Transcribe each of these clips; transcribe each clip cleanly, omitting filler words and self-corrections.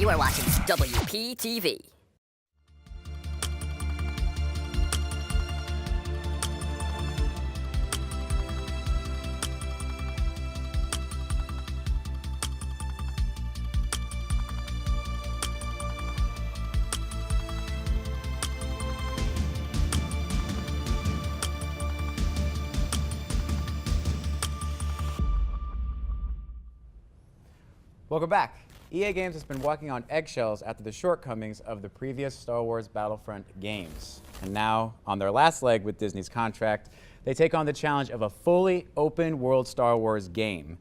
You are watching WPTV. Welcome back. EA Games has been walking on eggshells after the shortcomings of the previous Star Wars Battlefront games. And now, on their last leg with Disney's contract, they take on the challenge of a fully open-world Star Wars game.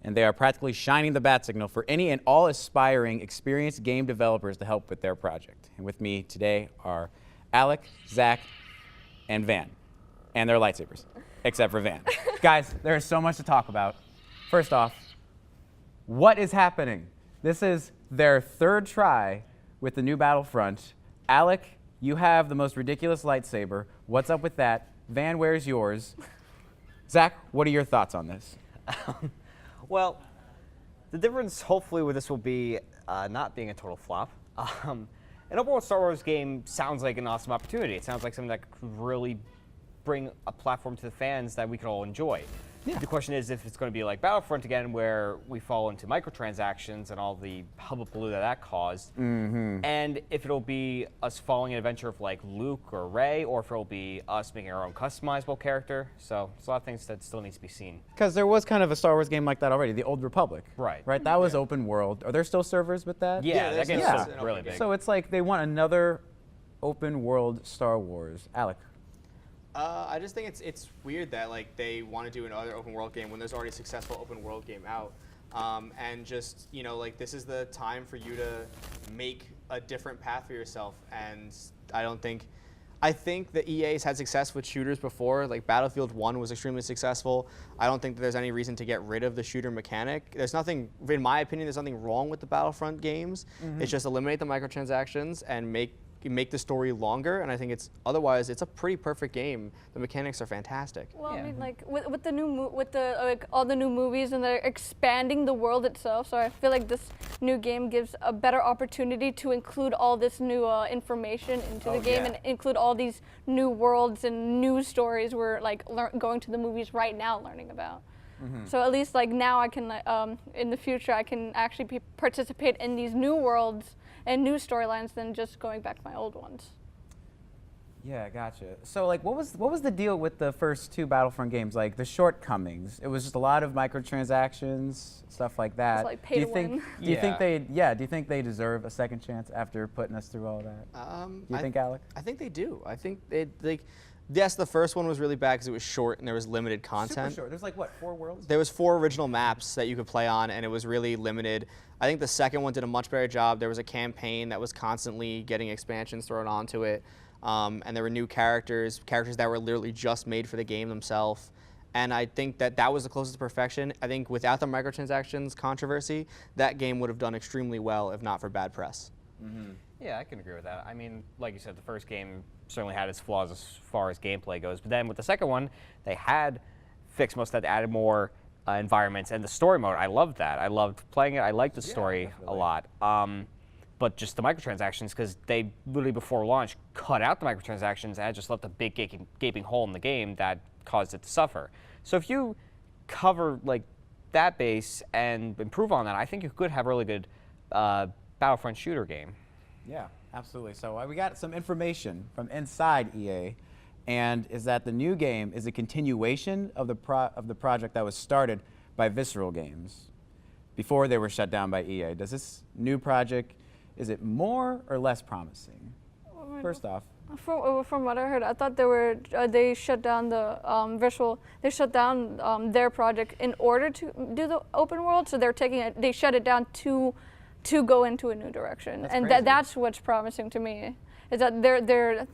And they are practically shining the bat signal for any and all aspiring, experienced game developers to help with their project. And with me today are Alec, Zach, and Van. And their lightsabers, except for Van. Guys, there is so much to talk about. First off, what is happening? This is their third try with the new Battlefront. Alec, you have the most ridiculous lightsaber. What's up with that? Van, where's yours? Zach, what are your thoughts on this? Well, the difference hopefully with this will be not being a total flop. An open world Star Wars game sounds like an awesome opportunity. It sounds like something that could really bring a platform to the fans that we could all enjoy. Yeah. The question is if it's going to be like Battlefront again, where we fall into microtransactions and all the hullabaloo that caused, and if it'll be us following an adventure of like Luke or Rey, or if it'll be us making our own customizable character. So there's a lot of things that still needs to be seen. Because there was kind of a Star Wars game like that already, the Old Republic. Right. Right. That was open world. Are there still servers with that? Yeah, that game's still really big. So it's like they want another open world Star Wars. Alec. I just think it's weird that like they want to do another open world game when there's already a successful open world game out, and just like this is the time for you to make a different path for yourself. And I think the EA's had success with shooters before. Like Battlefield 1 was extremely successful. I don't think that there's any reason to get rid of the shooter mechanic. There's nothing, in my opinion, there's nothing wrong with the Battlefront games. It's just eliminate the microtransactions and make the story longer, and I think otherwise it's a pretty perfect game. The mechanics are fantastic. Well, I mean, like with the new all the new movies, and they're expanding the world itself. So I feel like this new game gives a better opportunity to include all this new information into the game and include all these new worlds and new stories we're like going to the movies right now learning about. So at least like now I can in the future I can actually participate in these new worlds and new storylines than just going back to my old ones. Yeah, gotcha. So like what was the deal with the first two Battlefront games? Like the shortcomings? It was just a lot of microtransactions, stuff like that. It's like pay to win. Do you think they deserve a second chance after putting us through all that? Do you think, Alec? I think they do. I think yes, the first one was really bad because it was short and there was limited content. Super short. There's like what, 4 worlds? There was 4 original maps that you could play on, and it was really limited. I think the second one did a much better job. There was a campaign that was constantly getting expansions thrown onto it, and there were new characters that were literally just made for the game themselves. And I think that was the closest to perfection. I think without the microtransactions controversy, that game would have done extremely well if not for bad press. Yeah, I can agree with that. I mean, like you said, the first game certainly had its flaws as far as gameplay goes, but then with the second one, they had fixed most of that, added more environments, and the story mode, I loved that. I loved playing it. I liked the story a lot. But just the microtransactions, because they literally before launch cut out the microtransactions and just left a big gaping hole in the game that caused it to suffer. So if you cover like that base and improve on that, I think you could have a really good Battlefront shooter game. Yeah, absolutely. So we got some information from inside EA, and is that the new game is a continuation of the project that was started by Visceral Games before they were shut down by EA. Does this new project, is it more or less promising? First off. From what I heard, I thought they shut down the They shut down their project in order to do the open world. So they shut it down to go into a new direction, and that's what's promising to me. Is that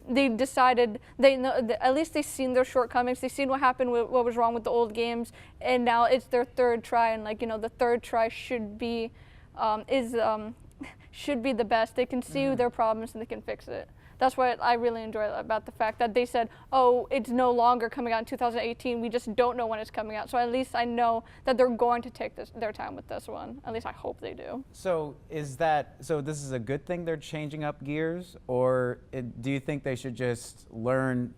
they decided at least they've seen their shortcomings. They've seen what happened with what was wrong with the old games, and now it's their third try. And like the third try should be the best. They can see their problems and they can fix it. that's what I really enjoy about the fact that they said, oh, it's no longer coming out in 2018. We just don't know when it's coming out. So at least I know that they're going to take their time with this one. At least I hope they do. So so this is a good thing they're changing up gears, or do you think they should just learn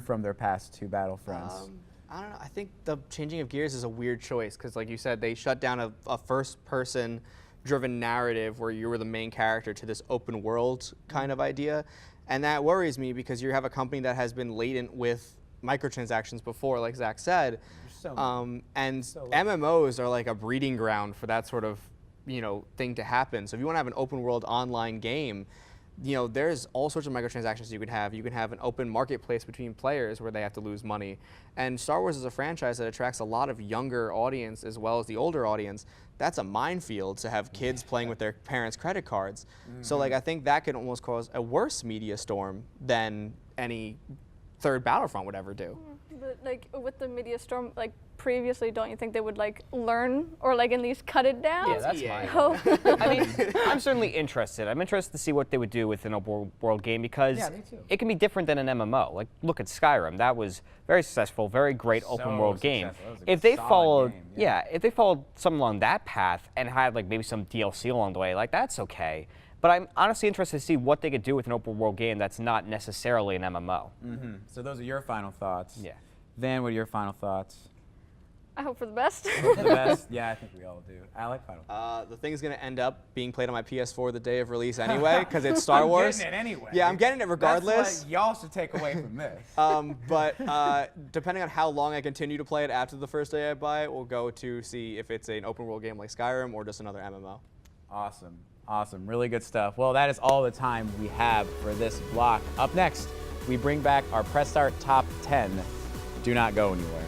from their past two Battlefronts? I don't know. I think the changing of gears is a weird choice because, like you said, they shut down a first-person driven narrative where you were the main character to this open world kind of idea. And that worries me because you have a company that has been latent with microtransactions before, like Zach said. MMOs are like a breeding ground for that sort of, thing to happen. So if you want to have an open world online game, there's all sorts of microtransactions you could have. You can have an open marketplace between players where they have to lose money. And Star Wars is a franchise that attracts a lot of younger audience as well as the older audience. That's a minefield to have kids playing with their parents' credit cards. So like I think that could almost cause a worse media storm than any third Battlefront would ever do. But like with the media storm, like previously, don't you think they would like learn or like at least cut it down? Yeah, that's I mean, I'm certainly interested. I'm interested to see what they would do with an open world game because it can be different than an MMO. Like look at Skyrim. That was very successful, very great open world game. If they followed, if they followed something along that path and had like maybe some DLC along the way, like that's okay. But I'm honestly interested to see what they could do with an open world game that's not necessarily an MMO. So those are your final thoughts. Yeah. Van, what are your final thoughts? I hope for the best. Hope for the best? Yeah, I think we all do. Alec, final thoughts. The thing's going to end up being played on my PS4 the day of release anyway, because it's Star Wars. I'm getting it anyway. Yeah, I'm getting it regardless. That's what y'all should take away from this. But depending on how long I continue to play it after the first day I buy it, we'll go to see if it's an open world game like Skyrim or just another MMO. Awesome. Awesome. Really good stuff. Well, that is all the time we have for this block. Up next, we bring back our Press Start Top 10. Do not go anywhere.